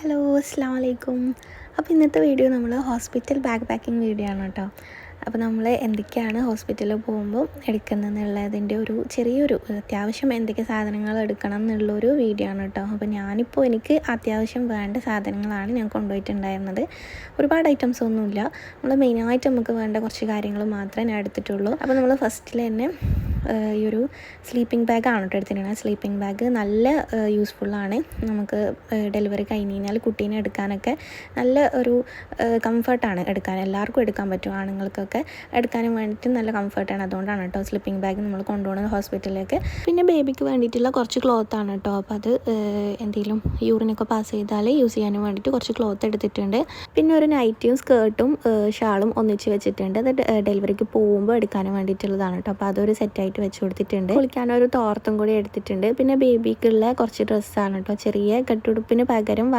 Hello അസ്സാം വലൈക്കും. അപ്പോൾ ഇന്നത്തെ വീഡിയോ നമ്മൾ ഹോസ്പിറ്റൽ ബാഗ് പാക്കിംഗ് വീഡിയോ ആണ് കേട്ടോ. അപ്പോൾ നമ്മൾ എന്തൊക്കെയാണ് ഹോസ്പിറ്റലിൽ പോകുമ്പോൾ എടുക്കുന്നതെന്നുള്ളതിൻ്റെ ഒരു ചെറിയൊരു അത്യാവശ്യം എന്തൊക്കെ സാധനങ്ങൾ എടുക്കണം എന്നുള്ളൊരു വീഡിയോ ആണ് കേട്ടോ. അപ്പോൾ ഞാനിപ്പോൾ എനിക്ക് അത്യാവശ്യം വേണ്ട സാധനങ്ങളാണ് ഞാൻ കൊണ്ടുപോയിട്ടുണ്ടായിരുന്നത്. ഒരുപാട് ഐറ്റംസ് ഒന്നുമില്ല, നമ്മൾ മെയിനായിട്ട് നമുക്ക് വേണ്ട കുറച്ച് കാര്യങ്ങൾ മാത്രമേ ഞാൻ എടുത്തിട്ടുള്ളൂ. അപ്പോൾ നമ്മൾ ഫസ്റ്റിൽ തന്നെ ഈ ഒരു സ്ലീപ്പിംഗ് ബാഗാണ് കേട്ടോ എടുത്തിട്ടുള്ളത്. സ്ലീപ്പിംഗ് ബാഗ് നല്ല യൂസ്ഫുള്ളാണ്. നമുക്ക് ഡെലിവറി കഴിഞ്ഞ് കഴിഞ്ഞാൽ കുട്ടീനെ എടുക്കാനൊക്കെ നല്ല ഒരു കംഫർട്ടാണ്. എല്ലാവർക്കും എടുക്കാൻ പറ്റും, ആണുങ്ങൾക്കൊക്കെ എടുക്കാനും വേണ്ടിയിട്ട് നല്ല കംഫർട്ടാണ്. അതുകൊണ്ടാണ് കേട്ടോ സ്ലീപ്പിംഗ് ബാഗ് നമ്മൾ കൊണ്ടുപോകുന്നത് ഹോസ്പിറ്റലിലേക്ക്. പിന്നെ ബേബിക്ക് വേണ്ടിയിട്ടുള്ള കുറച്ച് ക്ലോത്താണ് കേട്ടോ. അപ്പോൾ അത് എന്തെങ്കിലും യൂറിനൊക്കെ പാസ് ചെയ്താൽ യൂസ് ചെയ്യാനും വേണ്ടിയിട്ട് കുറച്ച് ക്ലോത്ത് എടുത്തിട്ടുണ്ട്. പിന്നെ ഒരു നൈറ്റിയും സ്കേർട്ടും ഷാളും ഒന്നിച്ച് വെച്ചിട്ടുണ്ട്. അത് ഡെലിവറിക്ക് പോകുമ്പോൾ എടുക്കാനും വേണ്ടിയിട്ടുള്ളതാണ് കേട്ടോ. അപ്പോൾ അതൊരു സെറ്റായിട്ട് വെച്ച് കൊടുത്തിട്ടുണ്ട്. കുളിക്കാനൊരു തോർത്തും കൂടി എടുത്തിട്ടുണ്ട്. പിന്നെ ബേബിക്കുള്ള കുറച്ച് ഡ്രസ്സാണ് കേട്ടോ. ചെറിയ കെട്ടുടുപ്പിന് പകരം